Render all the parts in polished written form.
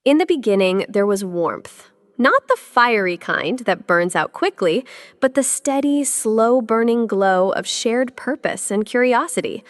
In the beginning, there was warmth. Not the fiery kind that burns out quickly, but the steady, slow-burning glow of shared purpose and curiosity.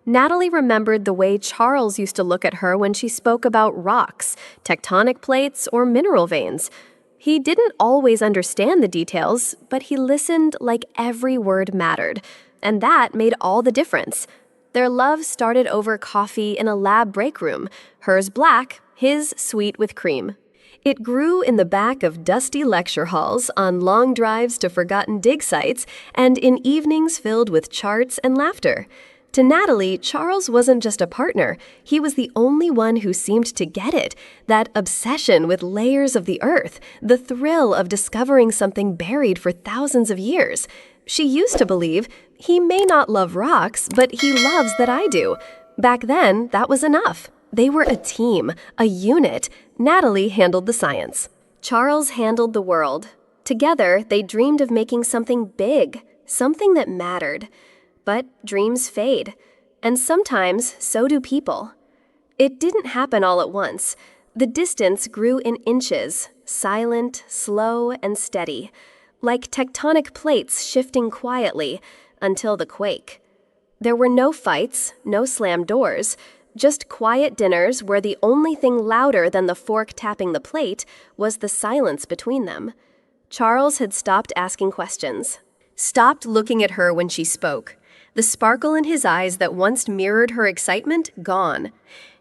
Natalie remembered the way Charles used to look at her when she spoke about rocks, tectonic plates, or mineral veins. He didn't always understand the details, but he listened like every word mattered, and that made all the difference. Their love started over coffee in a lab break room, hers black, his sweet with cream. It grew in the back of dusty lecture halls, on long drives to forgotten dig sites, and in evenings filled with charts and laughter. To Natalie, Charles wasn't just a partner, he was the only one who seemed to get it, that obsession with layers of the earth, the thrill of discovering something buried for thousands of years. She used to believe, he may not love rocks, but he loves that I do. Back then, that was enough. They were a team, a unit. Natalie handled the science. Charles handled the world. Together, they dreamed of making something big, something that mattered. But dreams fade, and sometimes so do people. It didn't happen all at once. The distance grew in inches, silent, slow, and steady, like tectonic plates shifting quietly until the quake. There were no fights, no slammed doors, just quiet dinners where the only thing louder than the fork tapping the plate was the silence between them. Charles had stopped asking questions, stopped looking at her when she spoke. The sparkle in his eyes that once mirrored her excitement, gone.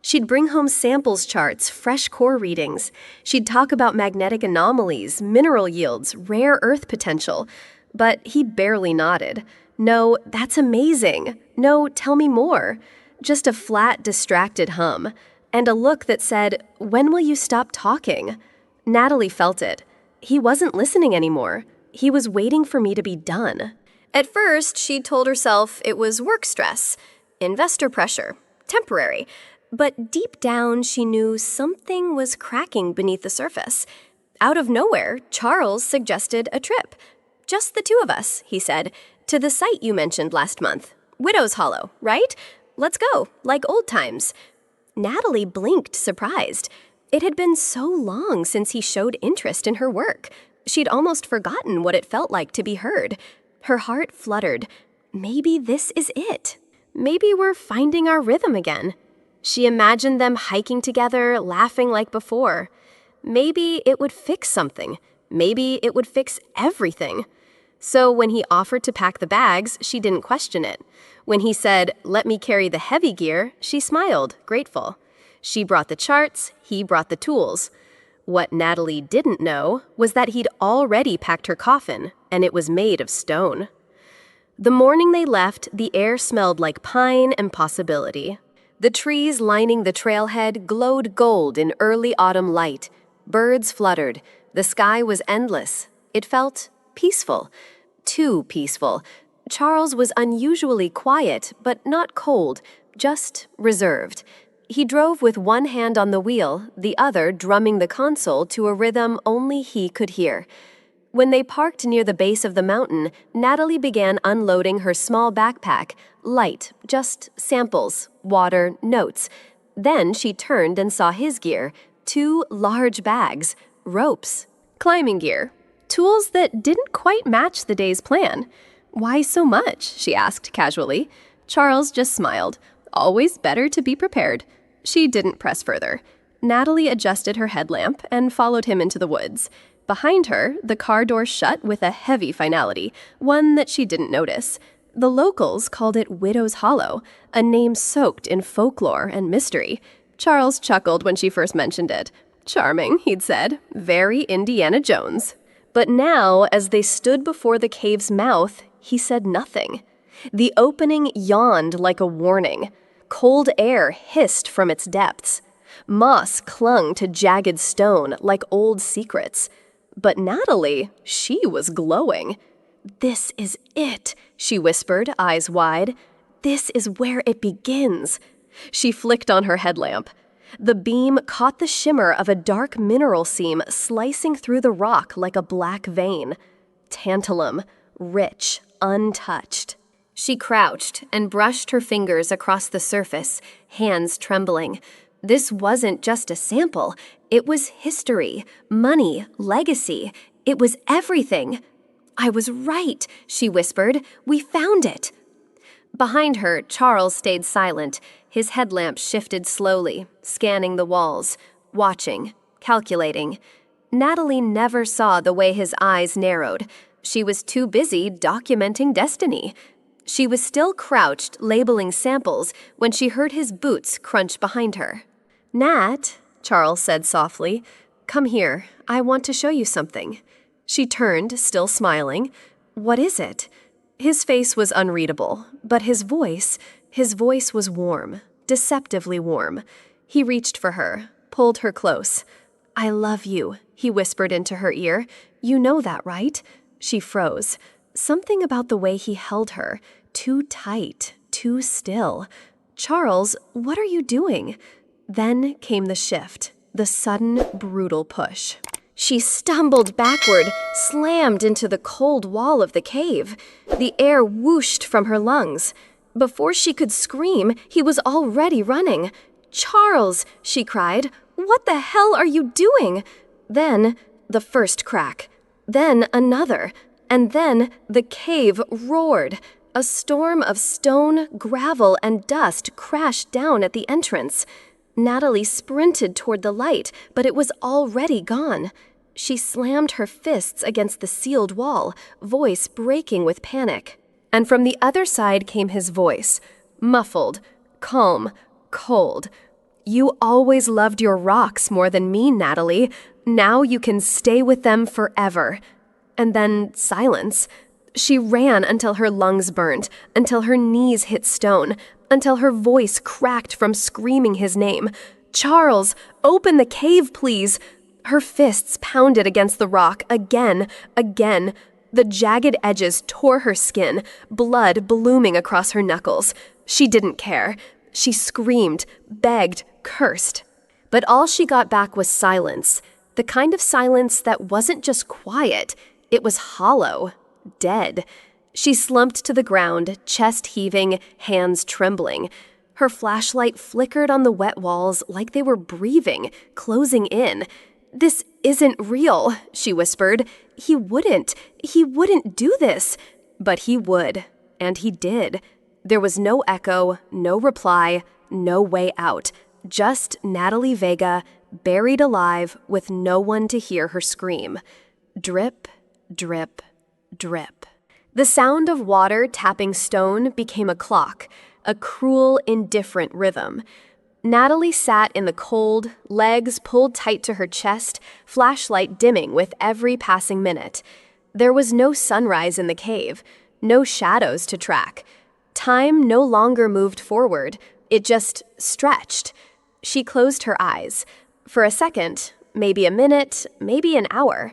She'd bring home samples charts, fresh core readings. She'd talk about magnetic anomalies, mineral yields, rare earth potential. But he barely nodded. No, that's amazing. No, tell me more. Just a flat, distracted hum. And a look that said, when will you stop talking? Natalie felt it. He wasn't listening anymore. He was waiting for me to be done. At first, she told herself it was work stress, investor pressure, temporary. But deep down, she knew something was cracking beneath the surface. Out of nowhere, Charles suggested a trip. Just the two of us, he said, to the site you mentioned last month. Widow's Hollow, right? Let's go, like old times. Natalie blinked, surprised. It had been so long since he showed interest in her work. She'd almost forgotten what it felt like to be heard. Her heart fluttered. Maybe this is it. Maybe we're finding our rhythm again. She imagined them hiking together, laughing like before. Maybe it would fix something. Maybe it would fix everything. So when he offered to pack the bags, she didn't question it. When he said, "Let me carry the heavy gear," she smiled, grateful. She brought the charts, he brought the tools. What Natalie didn't know was that he'd already packed her coffin, and it was made of stone. The morning they left, the air smelled like pine and possibility. The trees lining the trailhead glowed gold in early autumn light. Birds fluttered. The sky was endless. It felt peaceful. Too peaceful. Charles was unusually quiet, but not cold, just reserved. He drove with one hand on the wheel, the other drumming the console to a rhythm only he could hear. When they parked near the base of the mountain, Natalie began unloading her small backpack, light, just samples, water, notes. Then she turned and saw his gear, 2 large bags, ropes, climbing gear, tools that didn't quite match the day's plan. "Why so much?" she asked casually. Charles just smiled. Always better to be prepared. She didn't press further. Natalie adjusted her headlamp and followed him into the woods. Behind her, the car door shut with a heavy finality, one that she didn't notice. The locals called it Widow's Hollow, a name soaked in folklore and mystery. Charles chuckled when she first mentioned it. Charming, he'd said. Very Indiana Jones. But now, as they stood before the cave's mouth, he said nothing. The opening yawned like a warning. Cold air hissed from its depths. Moss clung to jagged stone like old secrets. But Natalie, she was glowing. "This is it," she whispered, eyes wide. "This is where it begins." She flicked on her headlamp. The beam caught the shimmer of a dark mineral seam slicing through the rock like a black vein. Tantalum, rich, untouched. She crouched and brushed her fingers across the surface, hands trembling. This wasn't just a sample. It was history, money, legacy. It was everything. "I was right," she whispered. "We found it." Behind her, Charles stayed silent. His headlamp shifted slowly, scanning the walls, watching, calculating. Natalie never saw the way his eyes narrowed. She was too busy documenting destiny. She was still crouched, labeling samples, when she heard his boots crunch behind her. "Nat," Charles said softly, "come here. I want to show you something." She turned, still smiling. "What is it?" His face was unreadable, but his voice was warm, deceptively warm. He reached for her, pulled her close. "I love you," he whispered into her ear. "You know that, right?" She froze. Something about the way he held her, too tight, too still. "Charles, what are you doing?" Then came the shift, the sudden, brutal push. She stumbled backward, slammed into the cold wall of the cave. The air whooshed from her lungs. Before she could scream, he was already running. "Charles!" she cried. "What the hell are you doing?" Then, the first crack. Then another. And then the cave roared. A storm of stone, gravel, and dust crashed down at the entrance. Natalie sprinted toward the light, but it was already gone. She slammed her fists against the sealed wall, voice breaking with panic. And from the other side came his voice, muffled, calm, cold. "You always loved your rocks more than me, Natalie. Now you can stay with them forever." And then silence. She ran until her lungs burned, until her knees hit stone, until her voice cracked from screaming his name. "Charles, open the cave, please!" Her fists pounded against the rock again. The jagged edges tore her skin, blood blooming across her knuckles. She didn't care. She screamed, begged, cursed. But all she got back was silence. The kind of silence that wasn't just quiet, it was hollow, dead. She slumped to the ground, chest heaving, hands trembling. Her flashlight flickered on the wet walls like they were breathing, closing in. "This isn't real," she whispered. He wouldn't do this." But he would, and he did. There was no echo, no reply, no way out. Just Natalie Vega, buried alive, with no one to hear her scream. Drip, drip, drip. The sound of water tapping stone became a clock, a cruel, indifferent rhythm. Natalie sat in the cold, legs pulled tight to her chest, flashlight dimming with every passing minute. There was no sunrise in the cave, no shadows to track. Time no longer moved forward, it just stretched. She closed her eyes. For a second, maybe a minute, maybe an hour.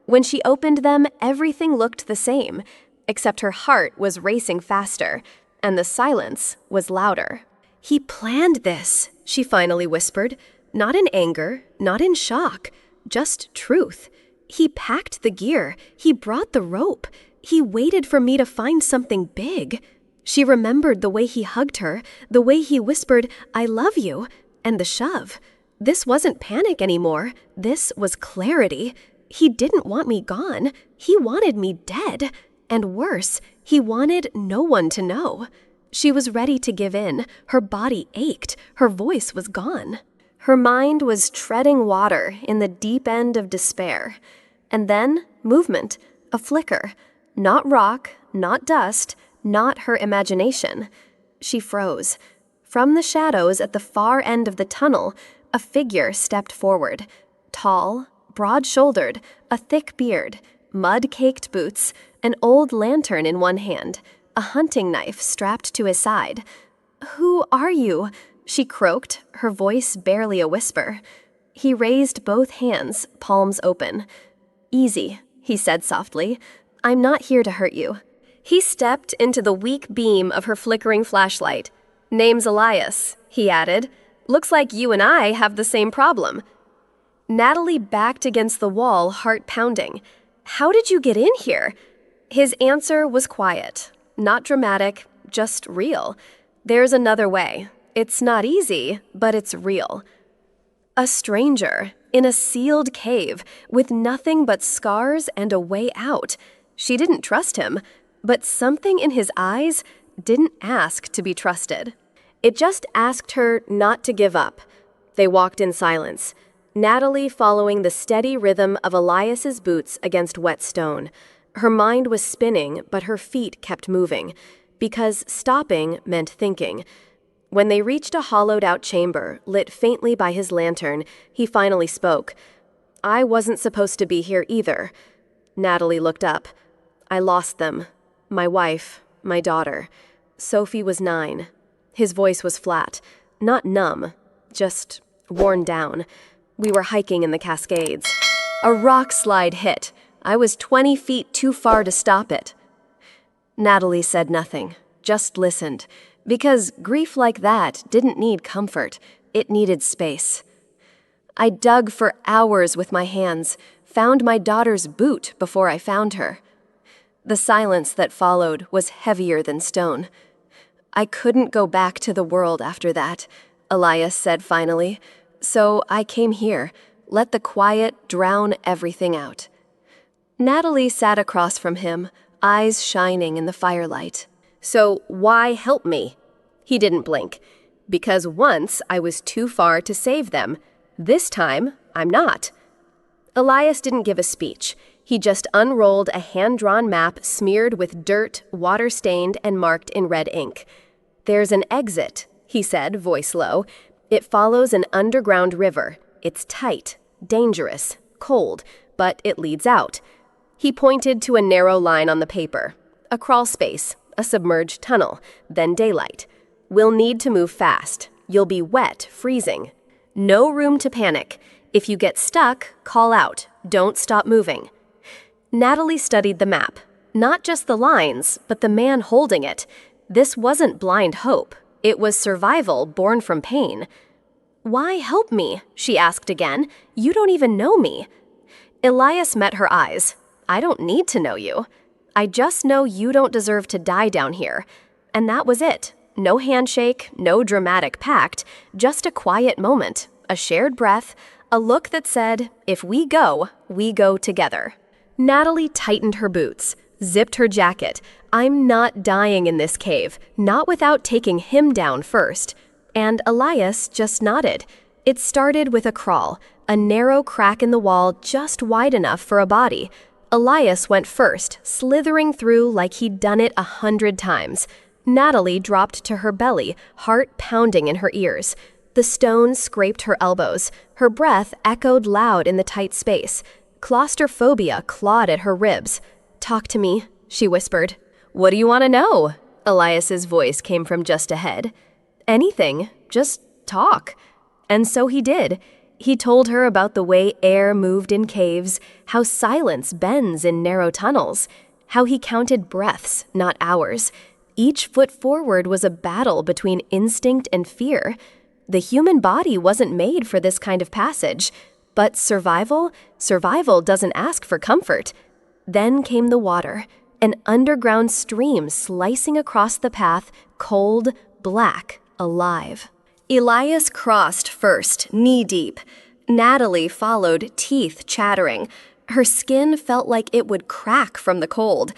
When she opened them, everything looked the same, except her heart was racing faster, and the silence was louder. "He planned this," she finally whispered, not in anger, not in shock, just truth. "He packed the gear, he brought the rope, he waited for me to find something big." She remembered the way he hugged her, the way he whispered, "I love you," and the shove. This wasn't panic anymore, this was clarity. He didn't want me gone, he wanted me dead. And worse, he wanted no one to know. She was ready to give in, her body ached, her voice was gone. Her mind was treading water in the deep end of despair. And then, movement, a flicker. Not rock, not dust, not her imagination. She froze. From the shadows at the far end of the tunnel, a figure stepped forward. Tall, broad-shouldered, a thick beard, mud-caked boots, an old lantern in one hand, a hunting knife strapped to his side. "Who are you?" she croaked, her voice barely a whisper. He raised both hands, palms open. "Easy," he said softly. "I'm not here to hurt you." He stepped into the weak beam of her flickering flashlight. "Name's Elias," he added. "Looks like you and I have the same problem." Natalie backed against the wall, heart pounding. "How did you get in here?" His answer was quiet, not dramatic, just real. "There's another way. It's not easy, but it's real." A stranger, in a sealed cave, with nothing but scars and a way out. She didn't trust him, but something in his eyes didn't ask to be trusted. It just asked her not to give up. They walked in silence, Natalie following the steady rhythm of Elias's boots against wet stone. Her mind was spinning, but her feet kept moving, because stopping meant thinking. When they reached a hollowed-out chamber, lit faintly by his lantern, he finally spoke. "I wasn't supposed to be here either." Natalie looked up. "I lost them. My wife, my daughter. Sophie was 9. His voice was flat, not numb, just worn down. We were hiking in the Cascades. A rock slide hit. I was 20 feet too far to stop it." Natalie said nothing, just listened, because grief like that didn't need comfort, it needed space. "I dug for hours with my hands, found my daughter's boot before I found her." The silence that followed was heavier than stone. "I couldn't go back to the world after that," Elias said finally. "So I came here, let the quiet drown everything out." Natalie sat across from him, eyes shining in the firelight. "So why help me?" He didn't blink. "Because once I was too far to save them. This time, I'm not." Elias didn't give a speech. He just unrolled a hand-drawn map smeared with dirt, water-stained, and marked in red ink. "There's an exit," he said, voice low. "It follows an underground river. It's tight, dangerous, cold, but it leads out." He pointed to a narrow line on the paper. "A crawl space, a submerged tunnel, then daylight. We'll need to move fast. You'll be wet, freezing. No room to panic. If you get stuck, call out. Don't stop moving." Natalie studied the map. Not just the lines, but the man holding it. This wasn't blind hope. It was survival born from pain. "Why help me?" she asked again. "You don't even know me." Elias met her eyes. "I don't need to know you. I just know you don't deserve to die down here." And that was it. No handshake, no dramatic pact, just a quiet moment, a shared breath, a look that said, "If we go together." Natalie tightened her boots, zipped her jacket. "I'm not dying in this cave, not without taking him down first." And Elias just nodded. It started with a crawl, a narrow crack in the wall just wide enough for a body. Elias went first, slithering through like he'd done it 100 times. Natalie dropped to her belly, heart pounding in her ears. The stone scraped her elbows. Her breath echoed loud in the tight space. Claustrophobia clawed at her ribs. "Talk to me," she whispered. "What do you want to know?" Elias's voice came from just ahead. "Anything. Just talk." And so he did. He told her about the way air moved in caves, how silence bends in narrow tunnels, how he counted breaths, not hours. Each foot forward was a battle between instinct and fear. The human body wasn't made for this kind of passage. But survival doesn't ask for comfort. Then came the water, an underground stream slicing across the path, cold, black, alive. Elias crossed first, knee-deep. Natalie followed, teeth chattering. Her skin felt like it would crack from the cold.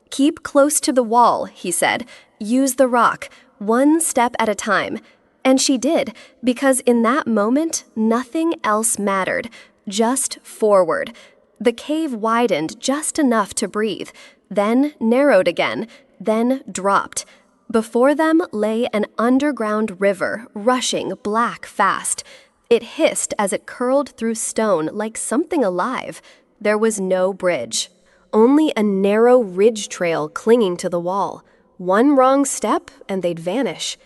"Keep close to the wall," he said. "Use the rock, one step at a time." And she did, because in that moment, nothing else mattered. Just forward. The cave widened just enough to breathe, then narrowed again, then dropped. Before them lay an underground river, rushing black fast. It hissed as it curled through stone like something alive. There was no bridge. Only a narrow ridge trail clinging to the wall. One wrong step and they'd vanish.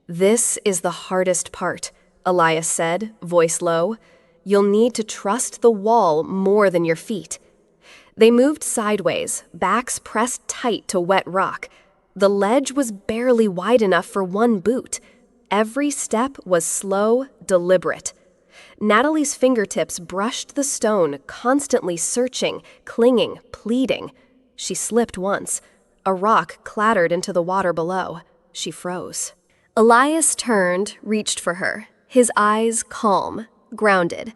"This is the hardest part," Elias said, voice low. "You'll need to trust the wall more than your feet." They moved sideways, backs pressed tight to wet rock. The ledge was barely wide enough for one boot. Every step was slow, deliberate. Natalie's fingertips brushed the stone, constantly searching, clinging, pleading. She slipped once. A rock clattered into the water below. She froze. Elias turned, reached for her, his eyes calm, grounded.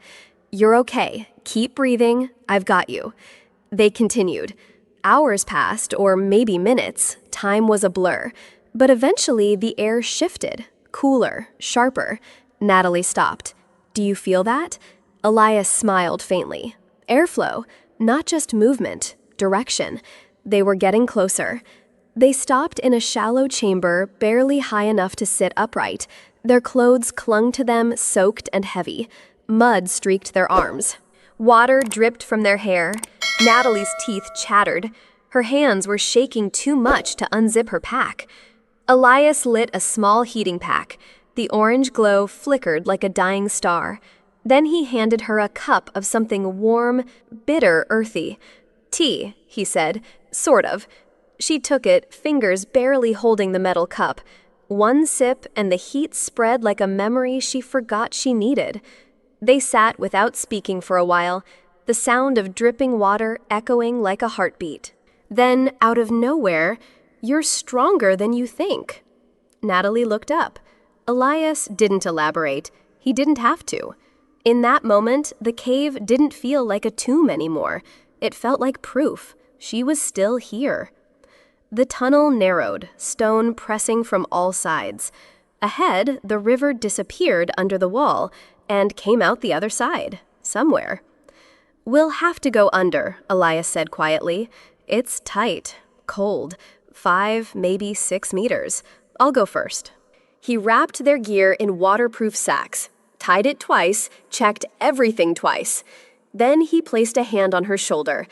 "You're okay. Keep breathing. I've got you." They continued. Hours passed, or maybe minutes. Time was a blur. But eventually, the air shifted. Cooler, sharper. Natalie stopped. "Do you feel that?" Elias smiled faintly. Airflow, not just movement, direction. They were getting closer. They stopped in a shallow chamber, barely high enough to sit upright. Their clothes clung to them, soaked and heavy. Mud streaked their arms. Water dripped from their hair. Natalie's teeth chattered. Her hands were shaking too much to unzip her pack. Elias lit a small heating pack. The orange glow flickered like a dying star. Then he handed her a cup of something warm, bitter, earthy. "Tea," he said. "Sort of." She took it, fingers barely holding the metal cup. One sip, and the heat spread like a memory she forgot she needed. They sat without speaking for a while, the sound of dripping water echoing like a heartbeat. Then, out of nowhere, "You're stronger than you think." Natalie looked up. Elias didn't elaborate. He didn't have to. In that moment, the cave didn't feel like a tomb anymore. It felt like proof. She was still here. The tunnel narrowed, stone pressing from all sides. Ahead, the river disappeared under the wall and came out the other side, somewhere. "We'll have to go under," Elias said quietly. "It's tight, cold, 5, maybe 6 meters. I'll go first." He wrapped their gear in waterproof sacks, tied it twice, checked everything twice. Then he placed a hand on her shoulder.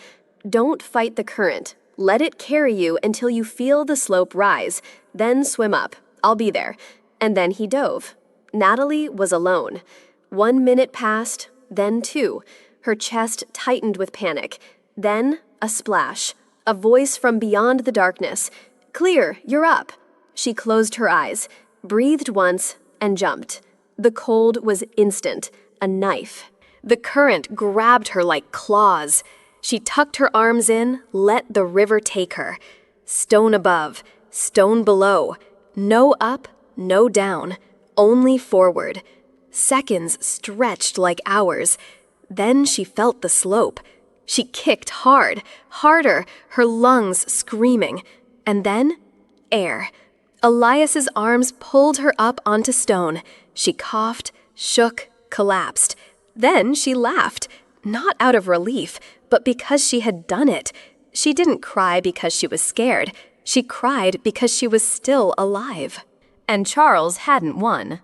"Don't fight the current. Let it carry you until you feel the slope rise. Then swim up. I'll be there." And then he dove. Natalie was alone. 1 minute passed, then 2. Her chest tightened with panic. Then a splash. A voice from beyond the darkness. "Clear, you're up." She closed her eyes, breathed once, and jumped. The cold was instant, a knife. The current grabbed her like claws. She tucked her arms in, let the river take her. Stone above, stone below. No up, no down, only forward. Seconds stretched like hours. Then she felt the slope. She kicked hard, harder, her lungs screaming. And then, air. Elias's arms pulled her up onto stone. She coughed, shook, collapsed. Then she laughed, not out of relief, but because she had done it. She didn't cry because she was scared. She cried because she was still alive. And Charles hadn't won.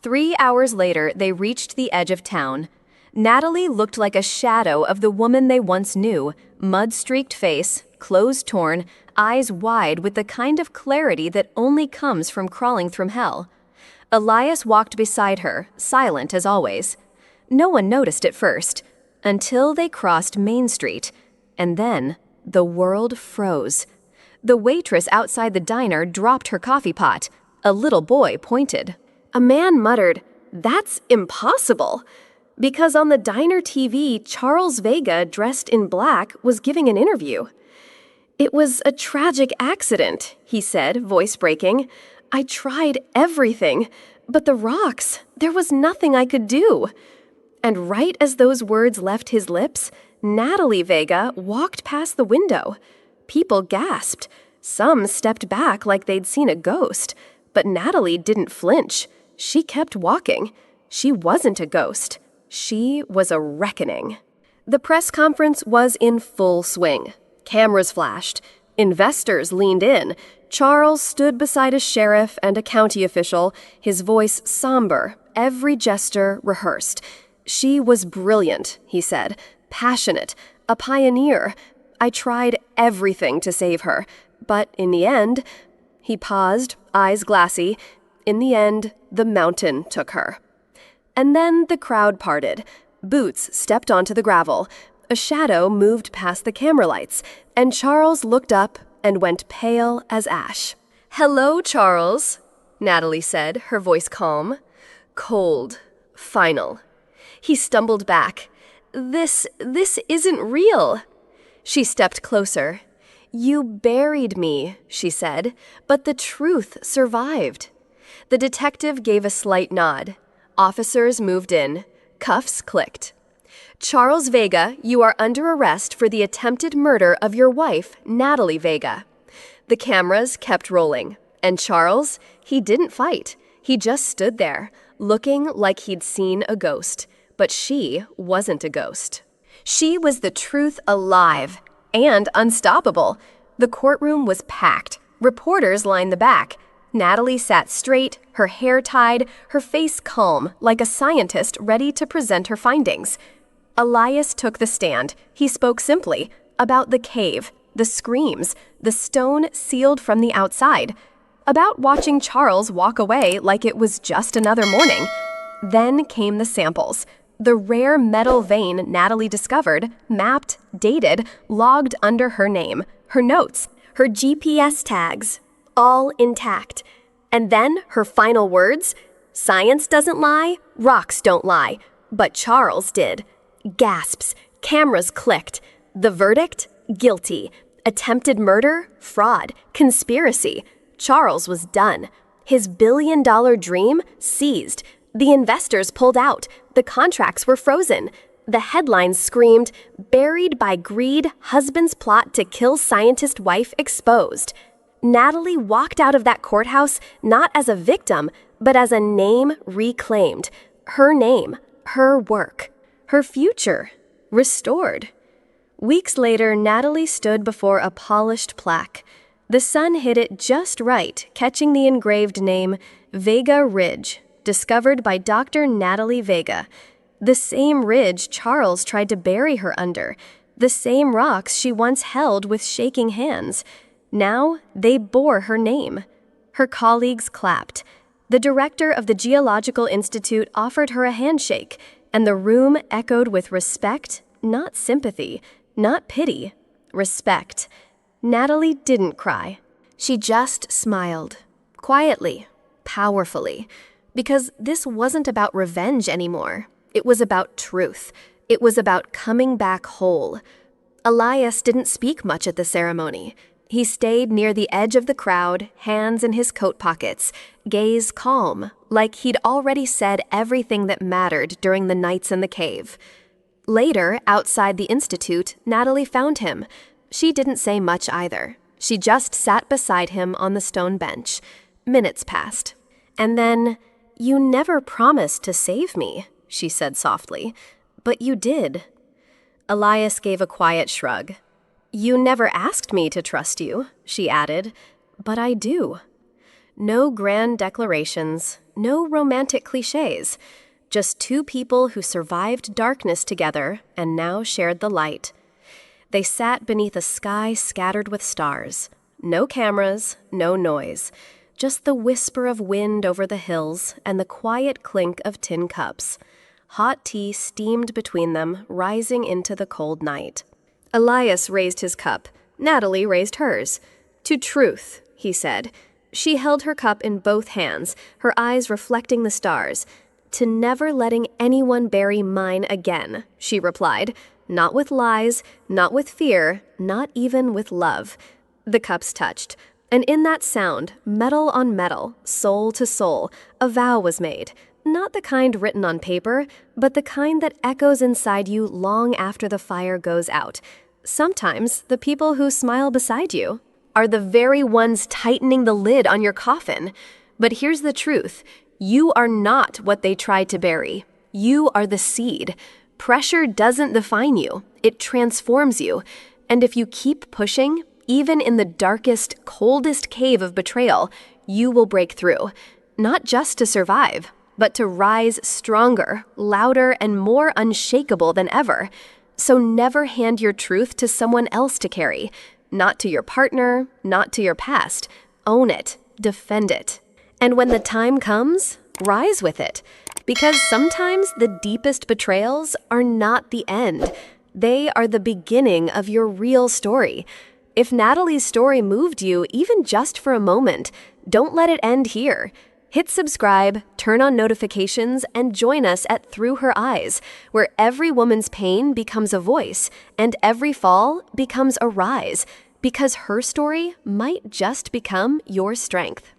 3 hours later, they reached the edge of town. Natalie looked like a shadow of the woman they once knew, mud-streaked face, clothes torn, eyes wide with the kind of clarity that only comes from crawling through hell. Elias walked beside her, silent as always. No one noticed at first, until they crossed Main Street, and then the world froze. The waitress outside the diner dropped her coffee pot. A little boy pointed. A man muttered, "That's impossible," because on the diner TV, Charles Vega, dressed in black, was giving an interview. "It was a tragic accident," he said, voice breaking. "I tried everything, but the rocks, there was nothing I could do." And right as those words left his lips, Natalie Vega walked past the window. People gasped. Some stepped back like they'd seen a ghost. But Natalie didn't flinch. She kept walking. She wasn't a ghost. She was a reckoning. The press conference was in full swing. Cameras flashed. Investors leaned in. Charles stood beside a sheriff and a county official, his voice somber, every gesture rehearsed. "She was brilliant," he said, "passionate, a pioneer. I tried everything to save her, but in the end," he paused, eyes glassy, "in the end, the mountain took her." And then the crowd parted. Boots stepped onto the gravel. A shadow moved past the camera lights, and Charles looked up and went pale as ash. "Hello, Charles," Natalie said, her voice calm. Cold. Final. He stumbled back. This isn't real." She stepped closer. "You buried me," she said, "but the truth survived." The detective gave a slight nod. Officers moved in. Cuffs clicked. Charles Vega, you are under arrest for the attempted murder of your wife, Natalie Vega. The cameras kept rolling, and Charles, he didn't fight. He just stood there, looking like he'd seen a ghost. But she wasn't a ghost. She was the truth alive and unstoppable. The courtroom was packed. Reporters lined the back. Natalie sat straight, her hair tied, her face calm, like a scientist ready to present her findings. Elias took the stand. He spoke simply about the cave, the screams, the stone sealed from the outside, about watching Charles walk away like it was just another morning. Then came the samples. The rare metal vein Natalie discovered, mapped, dated, logged under her name, her notes, her GPS tags, all intact. And then her final words: "Science doesn't lie, rocks don't lie, but Charles did." Gasps, cameras clicked. The verdict: guilty. Attempted murder, fraud, conspiracy. Charles was done. His billion-dollar dream seized. The investors pulled out. The contracts were frozen. The headlines screamed, "Buried by greed, husband's plot to kill scientist wife exposed." Natalie walked out of that courthouse not as a victim, but as a name reclaimed. Her name, her work, her future restored. Weeks later, Natalie stood before a polished plaque. The sun hit it just right, catching the engraved name Vega Ridge, discovered by Dr. Natalie Vega. The same ridge Charles tried to bury her under, the same rocks she once held with shaking hands. Now they bore her name. Her colleagues clapped. The director of the Geological Institute offered her a handshake, and the room echoed with respect, not sympathy, not pity, respect. Natalie didn't cry. She just smiled, quietly, powerfully, because this wasn't about revenge anymore. It was about truth. It was about coming back whole. Elias didn't speak much at the ceremony. He stayed near the edge of the crowd, hands in his coat pockets, gaze calm, like he'd already said everything that mattered during the nights in the cave. Later, outside the institute, Natalie found him. She didn't say much either. She just sat beside him on the stone bench. Minutes passed. And then, "You never promised to save me," she said softly. "But you did." Elias gave a quiet shrug. "You never asked me to trust you," she added, "but I do." No grand declarations, no romantic cliches, just two people who survived darkness together and now shared the light. They sat beneath a sky scattered with stars. No cameras, no noise, just the whisper of wind over the hills and the quiet clink of tin cups. Hot tea steamed between them, rising into the cold night. Elias raised his cup. Natalie raised hers. "To truth," he said. She held her cup in both hands, her eyes reflecting the stars. "To never letting anyone bury mine again," she replied. "Not with lies, not with fear, not even with love." The cups touched, and in that sound, metal on metal, soul to soul, a vow was made. Not the kind written on paper, but the kind that echoes inside you long after the fire goes out. Sometimes the people who smile beside you are the very ones tightening the lid on your coffin. But here's the truth. You are not what they tried to bury. You are the seed. Pressure doesn't define you. It transforms you. And if you keep pushing, even in the darkest, coldest cave of betrayal, you will break through. Not just to survive, but to rise stronger, louder, and more unshakable than ever. So never hand your truth to someone else to carry. Not to your partner, not to your past. Own it. Defend it. And when the time comes, rise with it. Because sometimes the deepest betrayals are not the end. They are the beginning of your real story. If Natalie's story moved you even just for a moment, don't let it end here. Hit subscribe, turn on notifications, and join us at Through Her Eyes, where every woman's pain becomes a voice and every fall becomes a rise, because her story might just become your strength.